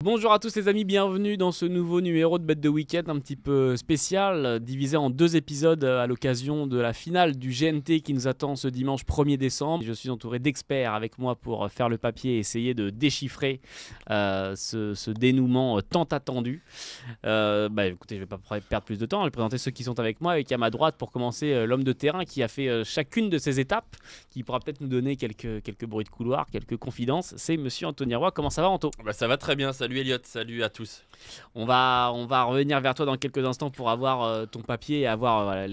Bonjour à tous les amis, bienvenue dans ce nouveau numéro de Bête de Week-end un petit peu spécial, divisé en 2 épisodes à l'occasion de la finale du GNT qui nous attend ce dimanche 1er décembre. Je suis entouré d'experts avec moi pour faire le papier et essayer de déchiffrer ce dénouement tant attendu. Écoutez, je ne vais pas perdre plus de temps, je vais présenter ceux qui sont avec moi, avec à ma droite pour commencer l'homme de terrain qui a fait chacune de ces étapes, qui pourra peut-être nous donner quelques bruits de couloir, quelques confidences. C'est monsieur Anthony Roy. Comment ça va, Anto? Ça va très bien, salut Elliot, salut à tous. On va revenir vers toi dans quelques instants pour avoir ton papier et avoir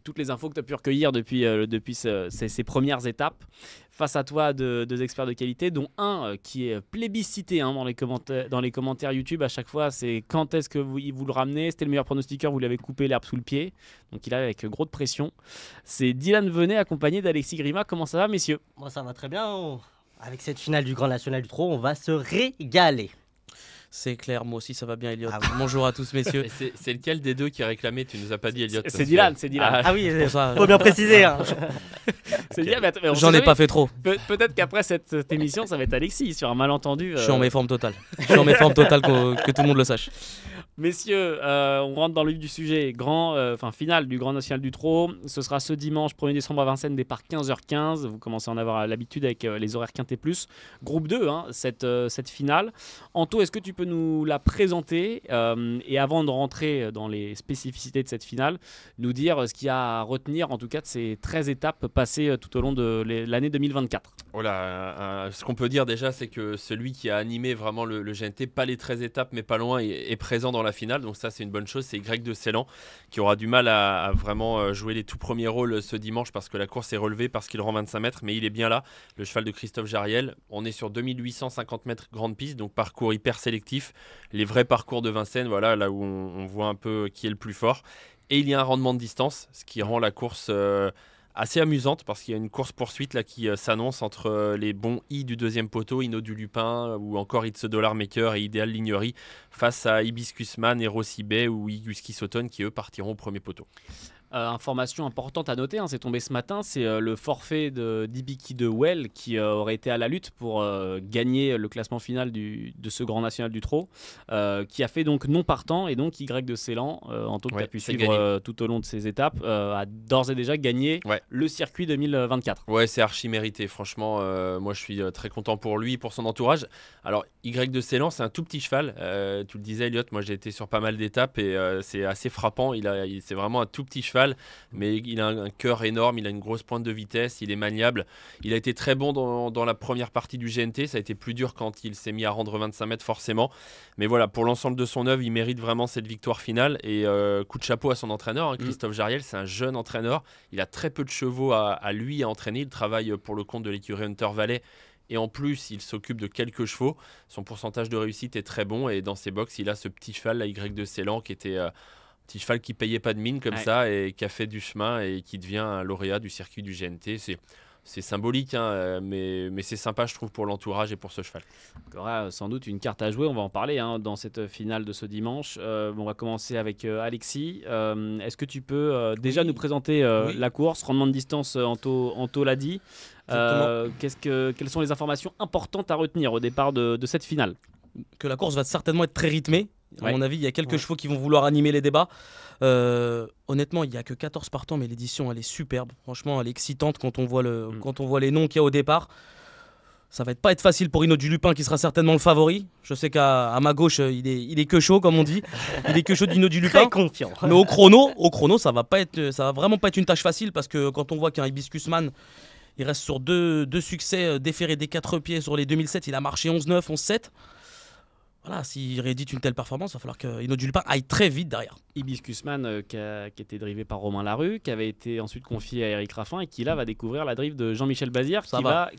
toutes les infos que tu as pu recueillir depuis ces premières étapes. Face à toi, deux experts de qualité, dont un qui est plébiscité dans les commentaires YouTube à chaque fois. C'est quand est-ce que vous le ramenez? C'était le meilleur pronostiqueur, vous lui avez coupé l'herbe sous le pied. Donc il arrive avec gros de pression. C'est Dylan Venet accompagné d'Alexis Grima. Comment ça va, messieurs? Moi, ça va très bien. Avec cette finale du Grand National du Trot, on va se régaler. C'est clair, moi aussi ça va bien, Elliot. Bonjour à tous, messieurs. C'est lequel des deux qui a réclamé? Tu nous as pas dit, Elliot. C'est Dylan, c'est Dylan. Ah oui, faut bien préciser. C'est Dylan, mais j'en ai pas fait trop. Peut-être qu'après cette émission, ça va être Alexis sur un malentendu. Je suis en mes formes totales. Je suis en mes formes totales, que tout le monde le sache. Messieurs, on rentre dans le vif du sujet. Finale du Grand National du Trot. Ce sera ce dimanche 1er décembre à Vincennes, départ 15h15. Vous commencez à en avoir l'habitude avec les horaires Quintet Plus. Groupe 2, cette finale. Anto, est-ce que tu peux nous la présenter et avant de rentrer dans les spécificités de cette finale, nous dire ce qu'il y a à retenir en tout cas de ces 13 étapes passées tout au long de l'année 2024? Ce qu'on peut dire déjà, c'est que celui qui a animé vraiment le GNT, pas les 13 étapes mais pas loin, est présent dans la finale, donc ça c'est une bonne chose. C'est Y de Ceylan qui aura du mal à vraiment jouer les tout premiers rôles ce dimanche parce que la course est relevée, parce qu'il rend 25 mètres, mais il est bien là, le cheval de Christophe Jariel. On est sur 2850 mètres grande piste, donc parcours hyper sélectif, les vrais parcours de Vincennes, voilà, là où on voit un peu qui est le plus fort, et il y a un rendement de distance, ce qui rend la course assez amusante parce qu'il y a une course-poursuite là qui s'annonce entre les bons I du deuxième poteau, Inno du Lupin ou encore It's a Dollar Maker et Ideal Lignerie face à Hibiscus Man et Rossi Bay ou Iguski Sauton qui eux partiront au premier poteau. Information importante à noter, c'est tombé ce matin, c'est le forfait d'Ibiki de Well qui aurait été à la lutte pour gagner le classement final de ce Grand National du Trot, qui a fait donc non partant, et donc Y de Ceylan, en tout cas tu as pu suivre tout au long de ces étapes, a d'ores et déjà gagné le circuit 2024. Ouais, c'est archi mérité, franchement, moi je suis très content pour lui, pour son entourage. Alors Y de Ceylan, c'est un tout petit cheval, tu le disais Elliot, moi j'ai été sur pas mal d'étapes et c'est assez frappant, c'est vraiment un tout petit cheval. Mais il a un cœur énorme, il a une grosse pointe de vitesse, il est maniable. Il a été très bon dans la première partie du GNT, ça a été plus dur quand il s'est mis à rendre 25 mètres forcément. Mais voilà, pour l'ensemble de son œuvre, il mérite vraiment cette victoire finale. Et coup de chapeau à son entraîneur, Christophe Jariel, c'est un jeune entraîneur. Il a très peu de chevaux à lui à entraîner, il travaille pour le compte de l'écurie Hunter Valley. Et en plus, il s'occupe de quelques chevaux. Son pourcentage de réussite est très bon. Et dans ses box, il a ce petit cheval, la Y de Ceylan, qui était... petit cheval qui payait pas de mine comme ça et qui a fait du chemin et qui devient un lauréat du circuit du GNT. C'est symbolique, mais c'est sympa, je trouve, pour l'entourage et pour ce cheval. Il y aura sans doute une carte à jouer, on va en parler dans cette finale de ce dimanche. On va commencer avec Alexis. Est-ce que tu peux déjà nous présenter la course, rendement de distance, Anto l'a dit. Quelles sont les informations importantes à retenir au départ de cette finale? Que la course va certainement être très rythmée. À mon avis, il y a quelques chevaux qui vont vouloir animer les débats. Honnêtement, il n'y a que 14 partants, mais l'édition, elle est superbe. Franchement, elle est excitante quand on voit les noms qu'il y a au départ. Ça va pas être facile pour Inno du Lupin, qui sera certainement le favori. Je sais qu'à ma gauche, il est que chaud, comme on dit. Il est que chaud d'Inno du Lupin. Très confiant. Mais au chrono, ça va vraiment pas être une tâche facile, parce que quand on voit qu'un Hibiscus Man, il reste sur deux succès déférés des 4 pieds sur les 2007, il a marché 11-9, 11-7. Voilà, s'il réédite une telle performance, il va falloir que Inno du Lupin aille très vite derrière. Hibiscus Man qui était drivé par Romain Larue, qui avait été ensuite confié à Eric Raffin et qui là va découvrir la drive de Jean-Michel Bazir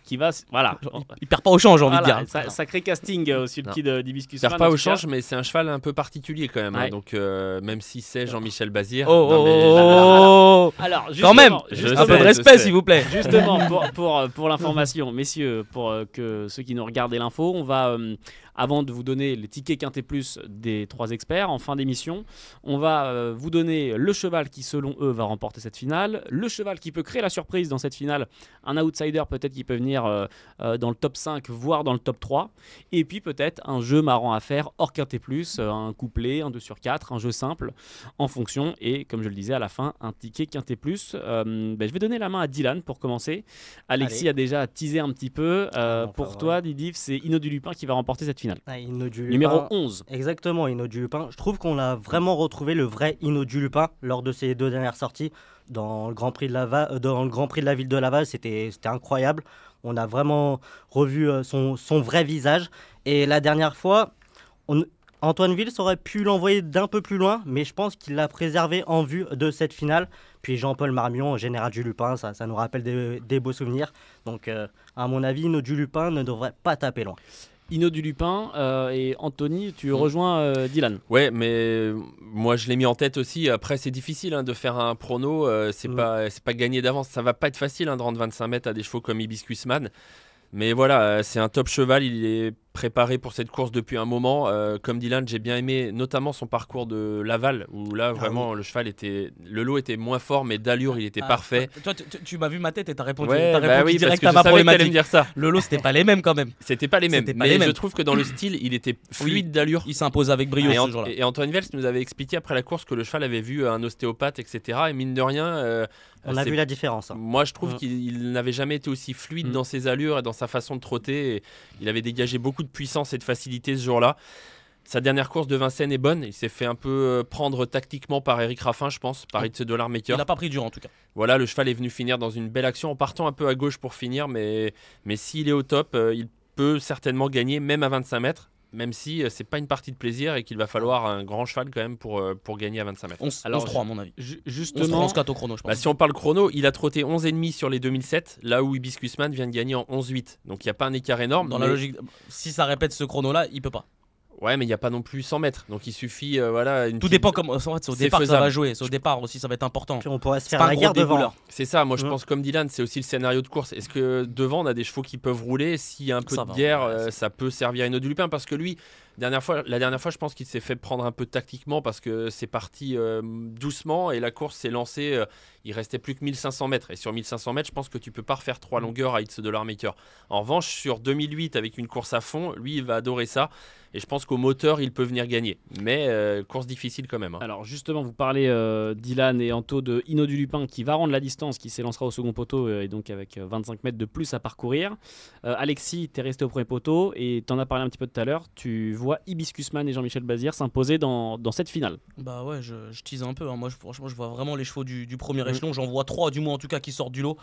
qui va voilà. Il perd pas au change, j'ai envie de dire. Sacré casting sur le pied d'Hibiscus Man. Il perd pas au change, mais c'est un cheval un peu particulier quand même. Donc même si c'est Jean-Michel Bazir. Alors quand même, un peu de respect s'il vous plaît. Justement pour l'information, messieurs, pour que ceux qui nous regardent l'info, on va avant de vous donner donner les tickets quintet plus des 3 experts en fin d'émission. On va vous donner le cheval qui, selon eux, va remporter cette finale. Le cheval qui peut créer la surprise dans cette finale. Un outsider peut-être qui peut venir dans le top 5, voire dans le top 3. Et puis peut-être un jeu marrant à faire hors quintet plus, un couplet, un 2 sur 4, un jeu simple en fonction. Et comme je le disais à la fin, un ticket quintet plus. Je vais donner la main à Dylan pour commencer. Alexis a déjà teasé un petit peu. Pour toi, Didif, c'est Hino du Lupin qui va remporter cette finale. Hino du Lupin, numéro 11. Exactement, Hino du Lupin. Je trouve qu'on a vraiment retrouvé le vrai Hino du Lupin lors de ses 2 dernières sorties. Dans le Grand Prix de la ville de Laval, c'était incroyable. On a vraiment revu son vrai visage. Et la dernière fois, Antoine Wills aurait pu l'envoyer d'un peu plus loin, mais je pense qu'il l'a préservé en vue de cette finale. Puis Jean-Paul Marmion, général du Lupin, ça nous rappelle des beaux souvenirs. Donc, à mon avis, Hino du Lupin ne devrait pas taper loin. Hino du Lupin et Anthony, tu rejoins Dylan. Ouais, mais moi je l'ai mis en tête aussi. Après, c'est difficile de faire un prono. C'est pas gagné d'avance. Ça va pas être facile de rendre 25 mètres à des chevaux comme Hibiscus-Man. Mais voilà, c'est un top cheval. Il est préparé pour cette course depuis un moment. Comme Dylan, j'ai bien aimé notamment son parcours de Laval, où là vraiment le lot était moins fort, mais d'allure il était parfait. Toi, tu m'as vu ma tête et t'as répondu, oui, direct à à ma problématique. Me dire ça. Le lot, c'était pas les mêmes quand même. C'était pas les mêmes, mais je trouve que dans le style, il était fluide d'allure. Il s'impose avec brio ce jour-là. Et Antoine Vels nous avait expliqué après la course que le cheval avait vu un ostéopathe, etc. Et mine de rien, on a vu la différence. Moi, je trouve qu'il n'avait jamais été aussi fluide dans ses allures et dans sa façon de trotter. Et il avait dégagé beaucoup de puissance et de facilité ce jour-là. Sa dernière course de Vincennes est bonne. Il s'est fait un peu prendre tactiquement par Eric Raffin, je pense, par It's $Maker. Il n'a pas pris dur en tout cas. Voilà, le cheval est venu finir dans une belle action en partant un peu à gauche pour finir, mais s'il est au top, il peut certainement gagner même à 25 mètres. Même si c'est pas une partie de plaisir et qu'il va falloir un grand cheval quand même pour gagner à 25 mètres. 11-3 à mon avis. Justement, 11-4 au chrono, je pense. Si on parle chrono, il a trotté 11,5 sur les 2007, là où Hibiscus-Man vient de gagner en 11,8. Donc il n'y a pas un écart énorme. Dans la logique, si ça répète ce chrono-là, il peut pas. Ouais, mais il n'y a pas non plus 100 mètres. Donc il suffit. Tout dépend comment. En fait, c'est au départ que ça va jouer. C'est au départ aussi, ça va être important. Puis on pourrait se faire la guerre devant. C'est ça, moi je pense comme Dylan, c'est aussi le scénario de course. Est-ce que devant on a des chevaux qui peuvent rouler? S'il y a un peu de guerre, ça peut servir à Hino du Lupin parce que lui. La dernière fois, je pense qu'il s'est fait prendre un peu tactiquement parce que c'est parti doucement et la course s'est lancée. Il restait plus que 1500 mètres. Et sur 1500 mètres, je pense que tu peux pas refaire 3 longueurs à It's $Maker. En revanche, sur 2008, avec une course à fond, lui, il va adorer ça. Et je pense qu'au moteur, il peut venir gagner. Mais course difficile quand même. Alors justement, vous parlez Dylan et Anto de Hino du Lupin qui va rendre la distance, qui s'élancera au second poteau et donc avec 25 mètres de plus à parcourir. Alexis, tu es resté au premier poteau et tu en as parlé un petit peu tout à l'heure. Tu vois Hibiscus-Man et Jean-Michel Bazir s'imposer dans cette finale. Bah ouais, je tease un peu. Moi, franchement, je vois vraiment les chevaux du premier échelon. J'en vois 3 du moins en tout cas qui sortent du lot.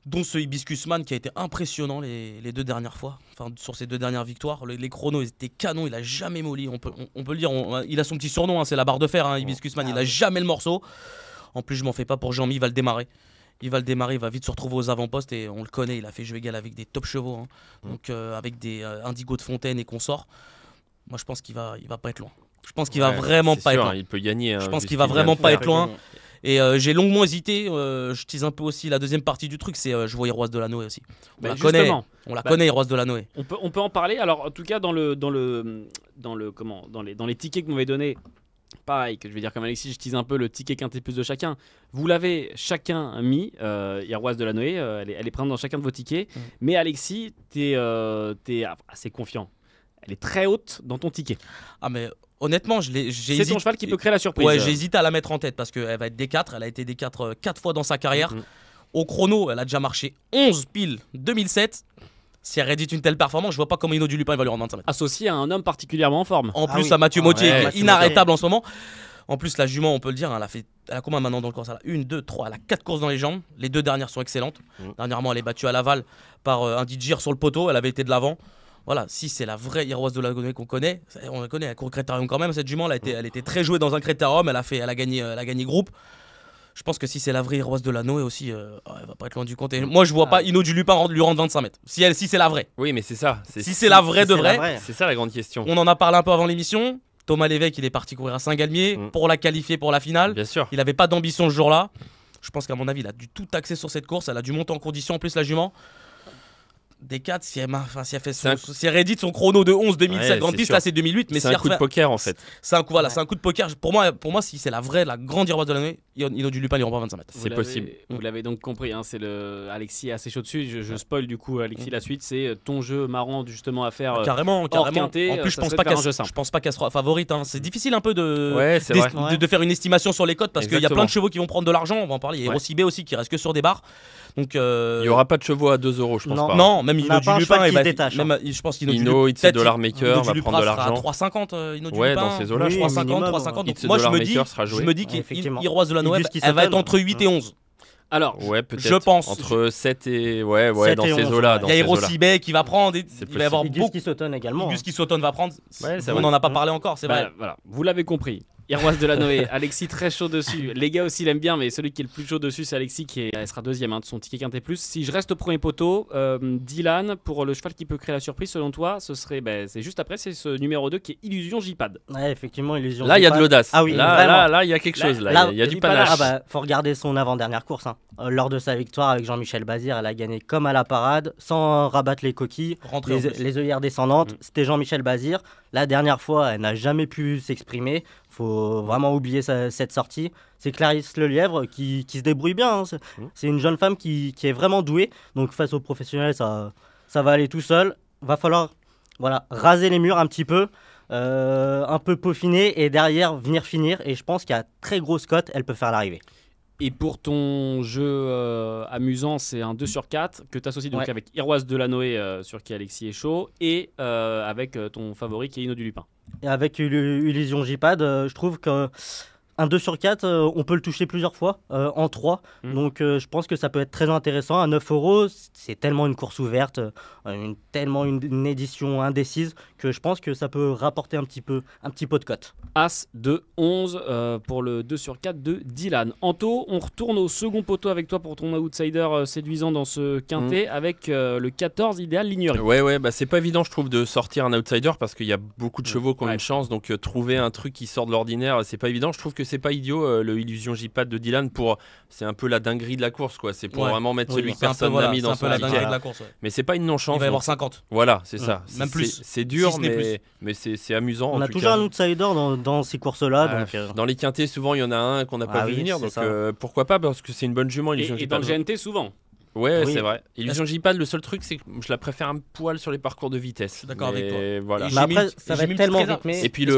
Dont ce Hibiscus-Man qui a été impressionnant les 2 dernières fois, enfin sur ses 2 dernières victoires. Les chronos ils étaient canons, il a jamais molli, on peut le dire, il a son petit surnom, c'est la barre de fer, Hibiscus-Man, il a jamais le morceau. En plus je m'en fais pas pour Jean-Mi, il va le démarrer, il va vite se retrouver aux avant-postes et on le connaît, il a fait jeu égal avec des top chevaux, donc avec des Indigo de Fontaine et consorts. Moi je pense qu'il va pas être loin. Je pense qu'il va vraiment pas être loin. Il peut gagner. Je pense qu'il va vraiment pas être loin. Et j'ai longuement hésité, je tease un peu aussi la deuxième partie du truc, c'est je vois Iroise de la Noé aussi. On la connaît Iroise de la Noé. On peut en parler. Alors en tout cas dans les tickets que vous m'avez donnés, pareil que je vais dire comme Alexis, je tease un peu le ticket quintet plus de chacun. Vous l'avez chacun mis, Iroise de la Noé, elle est présente dans chacun de vos tickets. Mais Alexis, t'es assez confiant. Elle est très haute dans ton ticket. Ah mais honnêtement, c'est ton cheval qui peut créer la surprise. Ouais, j'ai hésité à la mettre en tête parce qu'elle va être D4. Elle a été D4 4 fois dans sa carrière. Au chrono, elle a déjà marché 11 piles 2007. Si elle rédite une telle performance, je vois pas comment Hino du Lupin va lui rendre 25 mètres. Associé à un homme particulièrement en forme. En plus, à Mathieu Mautier, qui est inarrêtable en ce moment. En plus, la jument, on peut le dire, elle a combien maintenant dans le course? Elle a 1, 2, 3, elle a 4 courses dans les jambes. Les 2 dernières sont excellentes. Dernièrement, elle est battue à Laval par un Digir sur le poteau. Elle avait été de l'avant. Voilà, si c'est la vraie Iroise de la Noé qu'on connaît, on la connaît, elle court Critérium quand même, cette jument, elle était très jouée dans un Critérium, elle a gagné groupe. Je pense que si c'est la vraie Iroise de la Noé aussi, elle va pas être loin du compte. Et moi, je vois pas Hino du Lupin lui rendre 25 mètres. Si c'est la vraie. Oui, mais c'est ça. Si c'est la vraie de vrai. C'est ça la grande question. On en a parlé un peu avant l'émission. Thomas Lévesque, il est parti courir à Saint-Galmier pour la qualifier pour la finale. Bien sûr. Il avait pas d'ambition ce jour-là. Je pense qu'à mon avis, il a dû tout axer sur cette course. Elle a dû monter en condition. En plus, la jument. des 4, si elle réédite son chrono de 11 2007 Ouais, grande c'est piste, sûr. là c'est 2008. Mais C'est un coup de poker en fait. C'est un coup de poker. Pour moi, si c'est la grande Iroise de l'année, Ino du Lupin, il remporte 25 mètres. C'est possible. Vous l'avez donc compris, hein, c'est Alexis est assez chaud dessus. Je spoil du coup, Alexis, la suite. C'est ton jeu marrant justement à faire. Carrément. quintet, En plus, ça serait de faire un jeu simple. je pense pas qu'elle sera favorite. Hein. C'est difficile un peu Ouais, c'est vrai. de faire une estimation sur les cotes parce qu'il y a Exactement. plein de chevaux qui vont prendre de l'argent. On va en parler. Il y a Rossi aussi qui reste que sur des barres. Donc, Il n'y aura pas de chevaux à 2 euros, je pense Non. pas. non, même On Ino n'a du pas un Lupin, cheval qui il va- se détache, même, je pense qu'Ino du Ino, Lupin, It's a Dollar Maker Ino du va Lupin prendre de sera à l'argent. 3,50 Ino du Ouais, Lupin. dans ces eaux-là, Oui, je oui, pense. 3,50, minimum. 3,50. It's a Moi, je Dollar me dis, Maker sera joué. Effectivement. Iroise de la Noël, Hibiscus elle va être Autumn. entre 8 et 11. Alors, Ouais, peut-être. Je pense. Entre 7 et. Ouais, 7 dans et ces 11, eaux-là. ouais. dans Il y a ces Hero eaux-là. Sibet qui va prendre. Il C'est va y avoir Gus beaucoup. qui s'automne également. Gus qui s'automne va prendre. Ouais, c'est On vrai. n'en a pas parlé encore, c'est vrai. voilà, vous l'avez compris. Iroise de la Noé, Alexis très chaud dessus. Les gars aussi l'aiment bien, mais celui qui est le plus chaud dessus, c'est Alexis elle sera deuxième de son ticket quintet plus. Si je reste au premier poteau, Dylan, pour le cheval qui peut créer la surprise, selon toi, ce serait, c'est juste après, c'est ce numéro 2 qui est Illusion J-Pad. Ouais, effectivement, Illusion. Là, il y a de J-Pad. l'audace. Ah oui, vraiment. Là, il y a quelque chose. Là, Il y a du du panache. panache. Faut regarder son avant-dernière course. Lors de sa victoire avec Jean-Michel Bazir, elle a gagné comme à la parade, sans rabattre les coquilles, Rentrer en plus. les œillères descendantes. C'était Jean-Michel Bazir. La dernière fois, elle n'a jamais pu s'exprimer. Faut vraiment oublier cette sortie. C'est Clarisse Lelièvre qui se débrouille bien. C'est une jeune femme qui est vraiment douée. Donc face aux professionnels, ça va aller tout seul. Va falloir raser les murs un petit peu. Un peu peaufiner et derrière venir finir. Et je pense qu'à très grosse cote, elle peut faire l'arrivée. Et pour ton jeu amusant, c'est un 2 sur 4 que tu associes donc Ouais. avec Iroise de la Noé, sur qui Alexis est chaud, et avec ton favori qui est Ino du Lupin. Et avec Illusion J-Pad, je trouve qu'un 2 sur 4, on peut le toucher plusieurs fois, en 3. Donc je pense que ça peut être très intéressant. À 9 euros, c'est tellement une course ouverte, tellement une édition indécise, que je pense que ça peut rapporter un petit pot de cote. As de 11 pour le 2 sur 4 de Dylan. Anto, on retourne au second poteau avec toi pour ton outsider séduisant dans ce quintet avec le 14 idéal Lignerie. Ouais, c'est pas évident, je trouve, de sortir un outsider parce qu'il y a beaucoup de chevaux qui ont Ouais. une chance. Donc, trouver un truc qui sort de l'ordinaire, c'est pas évident. Je trouve que c'est pas idiot, le Illusion J-Pad de Dylan. C'est un peu la dinguerie de la course, quoi. C'est pour Ouais. vraiment mettre Oui, celui que C'est un peu, personne n'a mis c'est dans un son peu la ticket. dinguerie de la course. Ouais. Mais c'est pas une non-chance. Il va y avoir donc, 50. Voilà, c'est ça. Même plus. C'est dur, Si ce n'est mais c'est amusant. On en a tout toujours cas. un outsider dans ces courses-là. donc, Dans les quintés, souvent, il y en a un qu'on n'a pas Ah vu oui, venir. c'est Donc, ça. pourquoi pas, parce que c'est une bonne jument, Illusion Et dans J-Pad. le GNT, souvent. Ouais, Oui. c'est vrai. Illusion J-Pad, le seul truc, c'est que je la préfère un poil sur les parcours de vitesse. Je suis d'accord avec toi. Voilà. Et Mais après, mis- ça j'ai va mis être une tellement petite réserve. rythmé. Et puis Est-ce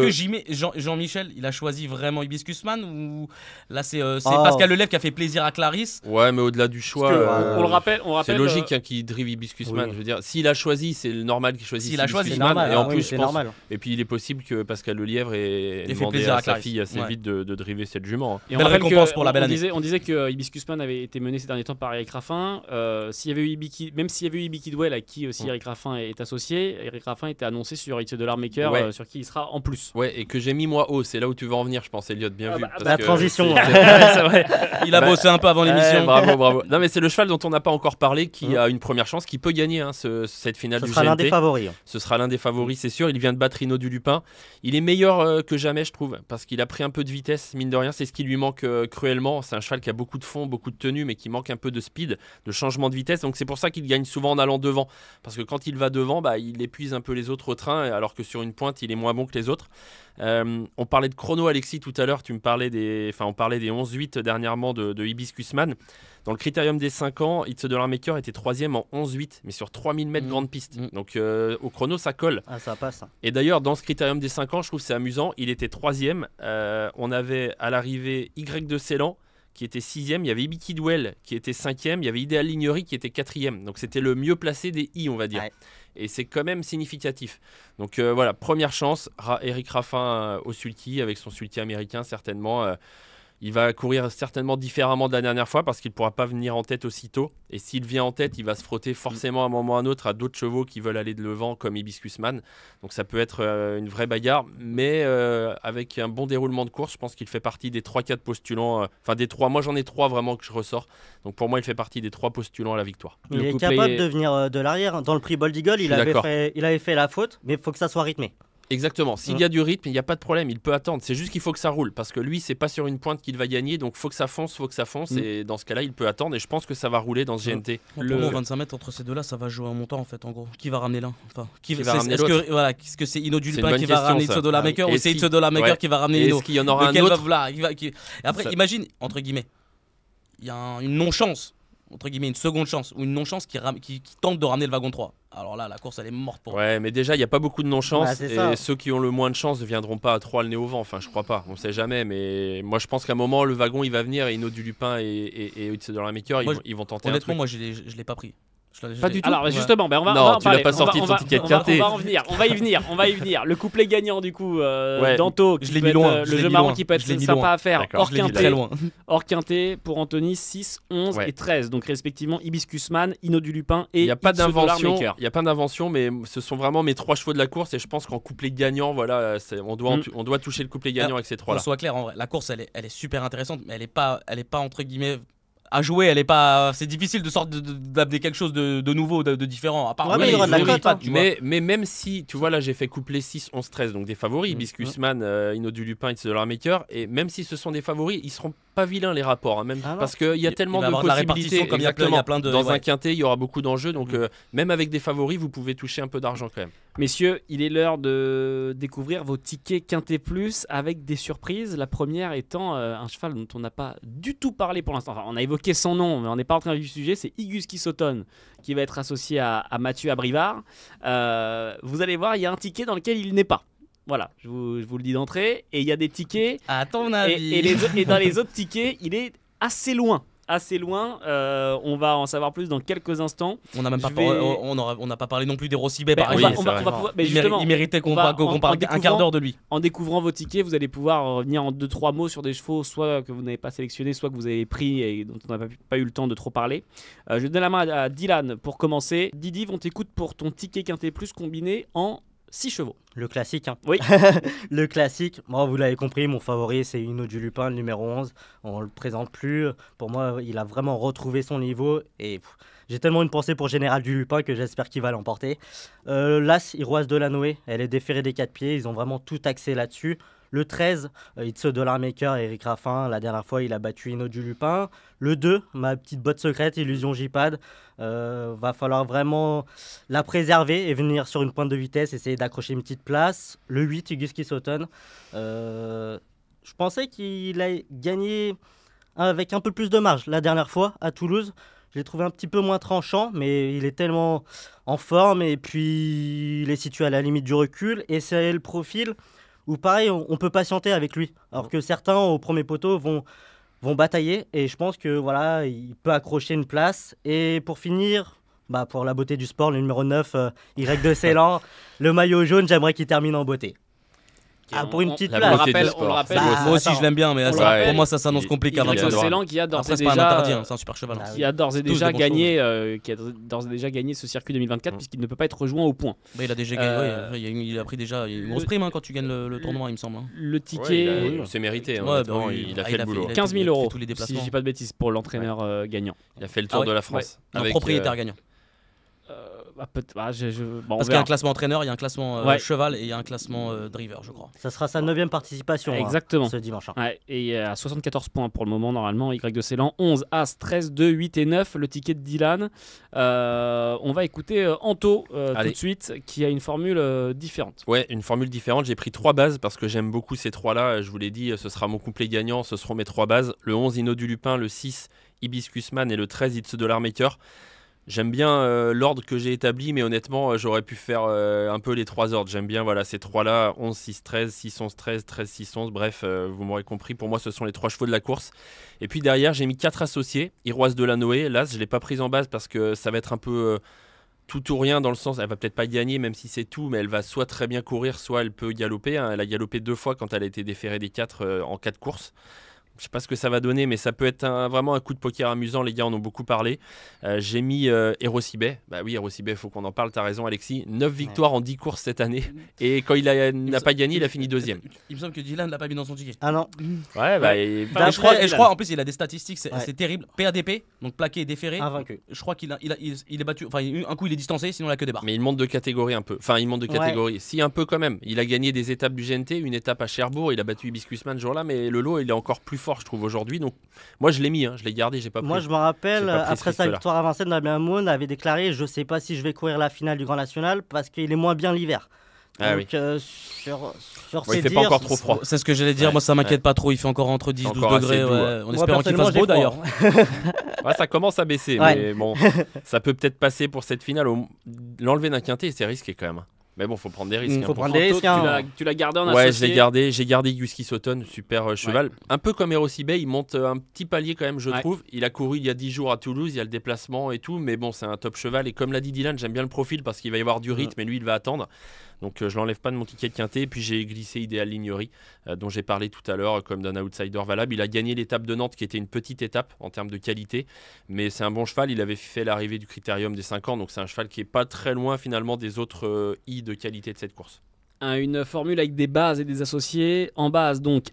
le. que Jean-Michel, il a choisi vraiment Hibiscusman ou là c'est Oh. Pascal Lelève qui a fait plaisir à Clarisse? Ouais, mais au-delà du choix, Parce que, On le rappelle. c'est logique qu'il drive Hibiscusman. oui. Je veux dire, s'il a choisi, c'est le normal qu'il choisisse. S'il a choisi, C'est Hibiscusman. normal. Et en oui, plus, c'est je pense. normal. Et puis, il est possible que Pascal Lelièvre ait Il fait demandé plaisir à à sa Clarisse. fille assez Ouais. vite de driver cette jument. hein. Et on Belle rappelle récompense que pour la belle année. On disait que Hibiscusman avait été mené ces derniers temps par Eric Raffin. S'il y avait eu même s'il y avait eu Ibi Kidwell, à qui aussi Eric Raffin est associé, Eric Raffin était annoncé sur It's a Dollar Maker, Ouais. sur qui il sera en plus. Ouais, et que j'ai mis moi haut. C'est là où tu vas en venir, je pense, Elliot. Bien Ah vu. bah, parce la que transition. c'est vrai. Il a Bah, bossé un peu avant l'émission. Bravo. Non, mais c'est le cheval dont on n'a pas encore parlé qui a une première chance, qui peut gagner cette finale Ce du sera l'un GNT. des favoris. Ce sera l'un des favoris, c'est sûr. Il vient de battre Ino du Lupin. Il est meilleur que jamais, je trouve, parce qu'il a pris un peu de vitesse, mine de rien. C'est ce qui lui manque cruellement. C'est un cheval qui a beaucoup de fond, beaucoup de tenue, mais qui manque un peu de speed, de changement de vitesse. Donc c'est pour ça qu'il gagne souvent en allant devant. Parce que quand il va devant, il épuise un peu les autres au train, alors que sur une pointe, il est moins bon que les autres. On parlait de chrono, Alexis, tout à l'heure. On parlait des 11-8 dernièrement de Hibiscusman. Dans le critérium des 5 ans, It's a Dollar Maker était 3ème en 11-8, mais sur 3000 mètres grande piste. Donc au chrono, ça colle. Ah, ça passe. Et d'ailleurs, dans ce critérium des 5 ans, je trouve que c'est amusant. Il était 3ème. On avait à l'arrivée Y de Ceylan qui était 6ème. Il y avait Ibi Kidwell qui était 5ème. Il y avait Idéal Lignerie qui était 4ème. Donc c'était le mieux placé des I, on va dire. Ouais. Et c'est quand même significatif. Donc voilà, première chance. Eric Raffin au sulky, avec son sulky américain certainement. Il va courir certainement différemment de la dernière fois parce qu'il ne pourra pas venir en tête aussitôt. Et s'il vient en tête, il va se frotter forcément à un moment ou à un autre à d'autres chevaux qui veulent aller de l'avant comme Hibiscusman. Donc ça peut être une vraie bagarre. Mais avec un bon déroulement de course, je pense qu'il fait partie des 3-4 postulants. Enfin des 3. Moi j'en ai 3 vraiment que je ressors. Donc pour moi, il fait partie des 3 postulants à la victoire. Il Le est couplet capable est- de venir de l'arrière. Dans le prix Bold Eagle, Je il suis avait d'accord. fait la faute, mais il faut que ça soit rythmé. Exactement. S'il y a du rythme, il n'y a pas de problème, il peut attendre. C'est juste qu'il faut que ça roule parce que lui, c'est pas sur une pointe qu'il va gagner, donc faut que ça fonce. Et dans ce cas-là, il peut attendre et je pense que ça va rouler dans ce GNT. Pour moi, 25 mètres entre ces deux-là, ça va jouer un montant en fait. En gros, qui va ramener l'un qui va ramener l'autre est-ce que c'est Ino du Lupin qui va ramener Itzo de la Maker ou c'est Itzo de la Maker qui va ramener Ino? Est-ce qu'il y en aura un autre? Et après, imagine entre guillemets, il y a une non-chance. Entre guillemets, une seconde chance ou une non-chance qui tente de ramener le wagon 3. Alors là, la course, elle est morte pour Ouais, mais déjà, il n'y a pas beaucoup de non-chance. Ouais, et ceux qui ont le moins de chance ne viendront pas à 3 le nez au vent. Enfin, je crois pas. On sait jamais. Mais moi, je pense qu'à un moment, le wagon, il va venir et Ino du Lupin et Itzo de la Maker, ils vont tenter un truc. Honnêtement, moi, je l'ai pas pris. Pas du tout. Alors justement, on va non, en tu parler. l'as pas sorti ton ticket de quinté. On va y venir. Le couplet gagnant du coup d'Anto, je l'ai mis loin. Le jeu marrant qui peut être sympa à faire. Hors quinté pour Anthony 6, 11 et 13. Donc respectivement Hibiscus-Man, Ino du Lupin et il n'y a pas d'invention. Maker. Il y a pas d'invention, mais ce sont vraiment mes 3 chevaux de la course et je pense qu'en couplet gagnant, voilà, on doit toucher le couplet gagnant avec ces 3 là. Qu'on soit clair, en vrai, la course elle est super intéressante, mais elle est pas entre guillemets à jouer, elle est pas. C'est difficile d'amener quelque chose de nouveau, de différent. À part mais il y aura de la cote. Mais même si, tu vois, là j'ai fait couplet 6, 11, 13, donc des favoris, Hibiscus-Man, Ino du Lupin, Itzo de la Maker, et même si ce sont des favoris, ils seront pas vilains les rapports, hein, même parce qu'il y a tellement de possibilités. Comme il y a plein de. Dans un quintet, il y aura beaucoup d'enjeux, donc même avec des favoris, vous pouvez toucher un peu d'argent quand même. Messieurs, il est l'heure de découvrir vos tickets Quintet Plus avec des surprises. La première étant un cheval dont on n'a pas du tout parlé pour l'instant. Enfin, on a évoqué son nom, mais on n'est pas en train de vivre du sujet. C'est Hibiscus-Automne qui va être associé à Mathieu Abrivard. Vous allez voir, il y a un ticket dans lequel il n'est pas. Voilà, je vous le dis d'entrée. Et il y a des tickets. À ton avis. Et dans les autres tickets, il est assez loin. On va en savoir plus dans quelques instants. On n'a même pas on n'a pas parlé non plus des Rossibet par exemple. Il méritait qu'on parle un quart d'heure de lui. En découvrant vos tickets, vous allez pouvoir revenir en 2-3 mots sur des chevaux, soit que vous n'avez pas sélectionnés, soit que vous avez pris et dont on n'a pas eu le temps de trop parler. Je donne la main à Dylan pour commencer. Didi, on t'écoute pour ton ticket Quintet Plus combiné en 6 chevaux. Le classique. Hein. Oui. Le classique. Bon, vous l'avez compris, mon favori, c'est Ino du Lupin, le numéro 11. On ne le présente plus. Pour moi, il a vraiment retrouvé son niveau. Et j'ai tellement une pensée pour Général du Lupin que j'espère qu'il va l'emporter. L'As, Iroise de la Noé, elle est déférée des 4 pieds. Ils ont vraiment tout axé là-dessus. Le 13, Itzo de la Maker, Eric Raffin. La dernière fois, il a battu Ino du Lupin. Le 2, ma petite botte secrète, Illusion J-Pad. Va falloir vraiment la préserver et venir sur une pointe de vitesse, essayer d'accrocher une petite place. Le 8, Hibiscus-Automne. Je pensais qu'il allait gagner avec un peu plus de marge la dernière fois à Toulouse. Je l'ai trouvé un petit peu moins tranchant, mais il est tellement en forme et puis il est situé à la limite du recul. Et c'est le profil où pareil, on peut patienter avec lui. Alors que certains au premier poteau vont batailler et je pense que voilà, il peut accrocher une place. Et pour finir, pour la beauté du sport, le numéro 9, Y de Ceylan, le maillot jaune, j'aimerais qu'il termine en beauté. Pour une petite place. On le rappelle. Moi aussi, je l'aime bien, mais pour moi, ça s'annonce compliqué à 25 ans. Ceylan qui a d'ores et déjà. C'est pas un interdit, c'est un super cheval. Qui a d'ores et déjà gagné, ce circuit 2024 puisqu'il ne peut pas être rejoint au point. Il a déjà gagné. Il a pris déjà une grosse prime quand tu gagnes le tournoi, il me semble. Le ticket. C'est mérité. Il a fait le boulot. 15 000 euros. Si je dis pas de bêtises pour l'entraîneur gagnant. Il a fait le tour de la France. Un propriétaire gagnant. Parce qu'il y a un classement entraîneur, il y a un classement cheval et il y a un classement driver, je crois. Ça sera sa 9e participation. Exactement. Ce dimanche. Et à 74 points pour le moment, normalement. Y de Ceylan, 11, As, 13, 2, 8 et 9. Le ticket de Dylan. On va écouter Anto tout de suite, qui a une formule différente. Ouais, une formule différente. J'ai pris 3 bases parce que j'aime beaucoup ces 3-là. Je vous l'ai dit, ce sera mon couplet gagnant. Ce seront mes 3 bases. Le 11, Ino du Lupin. Le 6, Hibiscus-Man. Et le 13, Itzo de la Maker. J'aime bien l'ordre que j'ai établi, mais honnêtement, j'aurais pu faire un peu les 3 ordres. J'aime bien ces 3-là, 11, 6, 13, 6, 11, 13, 13, 6, 11. Bref, vous m'aurez compris, pour moi, ce sont les 3 chevaux de la course. Et puis derrière, j'ai mis 4 associés. Iroise de la Noé, là, je ne l'ai pas prise en base parce que ça va être un peu tout ou rien dans le sens, elle va peut-être pas gagner, même si c'est tout, mais elle va soit très bien courir, soit elle peut galoper. Elle a galopé 2 fois quand elle a été déférée des 4 en 4 courses. je sais pas ce que ça va donner, mais ça peut être vraiment un coup de poker amusant. Les gars en ont beaucoup parlé. J'ai mis Erosibet. Bah oui, Erosibet, il faut qu'on en parle. T'as raison, Alexis. 9 victoires en 10 courses cette année. Et quand il n'a pas gagné, il a fini deuxième. Il me semble que Dylan l'a pas mis dans son ticket. Ah non. Ouais, bah, Et je crois, en plus, il a des statistiques, c'est terrible. PADP, donc plaqué et déféré. Invaincu. Je crois qu'il est battu. Enfin, un coup, il est distancé, sinon il a que des barres. Mais il monte de catégorie un peu. Enfin, il monte de catégorie. Si, un peu quand même. Il a gagné des étapes du GNT, une étape à Cherbourg. Il a battu Hibiscusman ce jour-là, mais le lot, il est encore plus fort, je trouve, aujourd'hui. Donc, moi, je l'ai mis, je l'ai gardé, j'ai pas pris. Moi, je me rappelle, j'ai pas pris après ce sa risque-là. victoire à Vincennes, Damien Moon avait déclaré: je sais pas si je vais courir la finale du Grand National parce qu'il est moins bien l'hiver. Ah Donc, sur Ouais, il ces fait pas dires, encore trop froid. C'est ce que j'allais dire, Ouais, moi ça m'inquiète ouais. pas trop, il fait encore entre 10 et 12 Encore assez degrés, doux, ouais. En moi, espérant qu'il personnellement, fasse j'ai beau froid, d'ailleurs. Ouais, ça commence à baisser, Ouais. mais bon, ça peut peut-être passer pour cette finale. L'enlever d'un quintet, c'est risqué quand même. Mais bon, faut prendre des risques. Faut pour prendre ça. des risques, hein. Tu l'as gardé en Ouais, associé. j'ai gardé Yuski Soton, super cheval. Un peu comme Erosibet, il monte un petit palier quand même, je trouve. Il a couru il y a 10 jours à Toulouse, il y a le déplacement et tout, mais bon, c'est un top cheval. Et comme l'a dit Dylan, j'aime bien le profil parce qu'il va y avoir du rythme, et lui, il va attendre. Donc je l'enlève pas de mon ticket de quintet. Puis j'ai glissé Idéal Lignery, dont j'ai parlé tout à l'heure, comme d'un outsider valable. Il a gagné l'étape de Nantes, qui était une petite étape en termes de qualité, mais c'est un bon cheval. Il avait fait l'arrivée du Critérium des 5 ans, donc c'est un cheval qui est pas très loin finalement des autres I de qualité de cette course. Une formule avec des bases et des associés. En base, donc,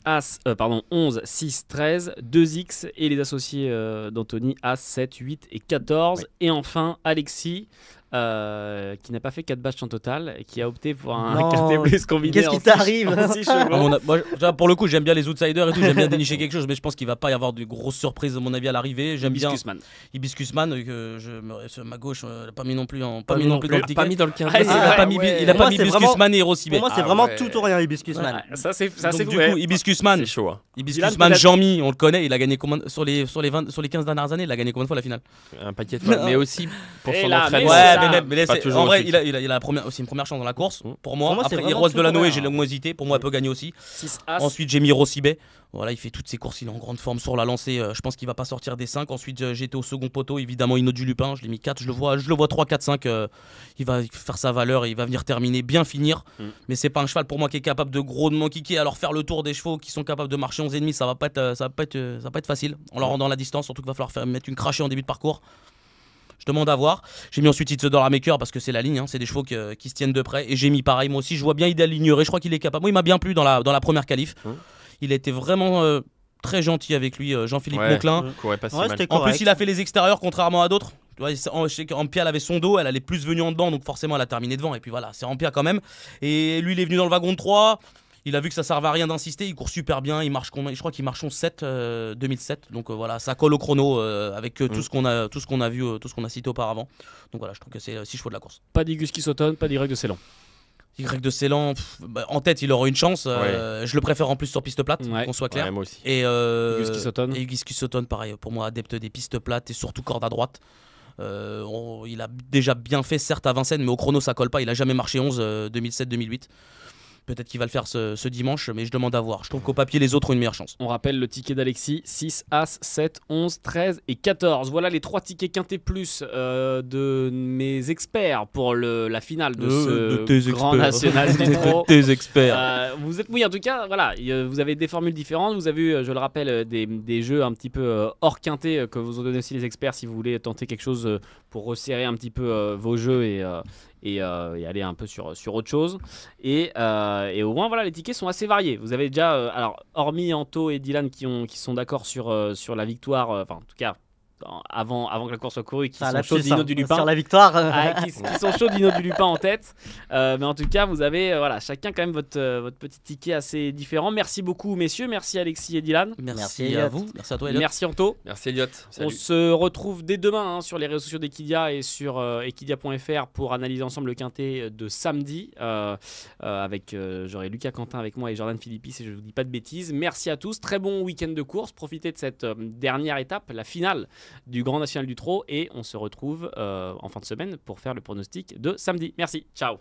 11, 6, 13, 2X et les associés d'Anthony, As, 7, 8 et 14. Oui. Et enfin, Alexis, qui n'a pas fait 4 batchs en total et qui a opté pour un Non. quintet plus combiné. Qu'est-ce qui en t'arrive en 6 chevaux. Moi, pour le coup, j'aime bien les outsiders et tout, j'aime bien dénicher quelque chose, mais je pense qu'il va pas y avoir de grosses surprises à mon avis à l'arrivée. J'aime bien Hibiscusman. Hibiscusman, que sur ma gauche, pas mis non plus dans Pas mis le non ticket. Pas mis dans le quintet. Ah, Il a pas mis, il a Pour pas moi, mis c'est Hibiscusman et Pour Erosibet. moi, c'est Ah vraiment ouais. tout ou rien, Hibiscusman. Ouais, ça c'est Donc, fou. du Ouais. coup, Hibiscusman, C'est chaud. Hein. Hibiscusman, peut-être- Jean-Mi, on le connaît, il a gagné combien sur les 15 dernières années, il a gagné combien de fois la finale? Un paquet de fois. Mais aussi pour Et son là, entraînement. mais ça- mais pas c'est- toujours en vrai, aussi. il a la première, aussi une première chance dans la course. Pour moi, Pour moi, c'est après vraiment Rose de la tout ou Noé, rien. j'ai longuement hésité. Pour moi, elle peut gagner aussi. 6 As. Ensuite, j'ai mis Rosibet. Voilà, il fait toutes ses courses, il est en grande forme sur la lancée. Je pense qu'il va pas sortir des 5. Ensuite, j'étais au second poteau, évidemment, Ino du Lupin. Je l'ai mis 4. Je le vois 3, 4, 5. Il va faire sa valeur et il va venir terminer, bien finir. Mais c'est pas un cheval pour moi qui est capable de gros de m'enquiquer. Alors, faire le tour des chevaux qui sont capables de marcher 11,5, ça va pas être facile en leur rendant la distance. Surtout qu'il va falloir mettre une crachée en début de parcours. Je demande à voir. J'ai mis ensuite It's the Dollar Maker parce que c'est la ligne, c'est des chevaux qui se tiennent de près. Et j'ai mis pareil, moi aussi, je vois bien Idéal Lignery. Je crois qu'il est capable. Moi, il m'a bien plu dans la première qualif. Il a été vraiment très gentil avec lui, Jean-Philippe Ouais. Monclin. Courait pas si Ouais, mal. c'était En correct. plus, il a fait les extérieurs contrairement à d'autres. Tu vois, je sais qu'Ampia elle avait son dos, elle allait plus venue en dedans, donc forcément elle a terminé devant. Et puis voilà, c'est Ampia quand même. Et lui, il est venu dans le wagon de 3. Il a vu que ça servait à rien d'insister, il court super bien, je crois qu'il marche en 7 2007. Donc voilà, ça colle au chrono avec tout ce qu'on a vu, tout ce qu'on a cité auparavant. Donc voilà, je trouve que c'est 6 chevaux de la course. Pas d'Hibiscus Soton, pas d'Y de Ceylan. Y de Ceylan, en tête, il aura une chance. Je le préfère en plus sur piste plate, Ouais. qu'on soit clair. Ouais, moi aussi. Et Hibiscus Soton. Hibiscus Soton, pareil, pour moi, adepte des pistes plates et surtout corde à droite. Il a déjà bien fait, certes, à Vincennes, mais au chrono, ça colle pas. Il a jamais marché 11 2007-2008. Peut-être qu'il va le faire ce dimanche, mais je demande à voir. Je trouve qu'au papier, les autres ont une meilleure chance. On rappelle le ticket d'Alexis, 6, As, 7, 11, 13 et 14. Voilà les 3 tickets quintés plus de mes experts pour la finale de ce grand national du trot. Tes experts. Vous êtes, oui, en tout cas, voilà, vous avez des formules différentes. Vous avez eu, je le rappelle, des jeux un petit peu hors quintet que vous ont donné aussi les experts si vous voulez tenter quelque chose pour resserrer un petit peu vos jeux et aller un peu sur autre chose. Et au moins, voilà, les tickets sont assez variés. Vous avez déjà, alors, hormis Anto et Dylan qui sont d'accord sur la victoire, enfin, en tout cas, avant que la course soit courue, qui Ça, sont la chauds puce, d'Ino hein, du Lupin. sur la victoire. Qui sont chauds d'Ino du Lupin en tête. Mais en tout cas, vous avez voilà, chacun quand même votre petit ticket assez différent. Merci beaucoup, messieurs. Merci Alexis et Dylan. Merci Merci, à Elliot. vous. Merci à toi, Elliot. Merci Anto. Merci Elliot. On Salut. se retrouve dès demain sur les réseaux sociaux d'Equidia et sur equidia.fr pour analyser ensemble le quintet de samedi. Avec j'aurai Lucas Quentin avec moi et Jordan Philippi si je ne vous dis pas de bêtises. Merci à tous. Très bon week-end de course. Profitez de cette dernière étape, la finale du Grand National du Trot. Et on se retrouve en fin de semaine pour faire le pronostic de samedi. Merci. Ciao.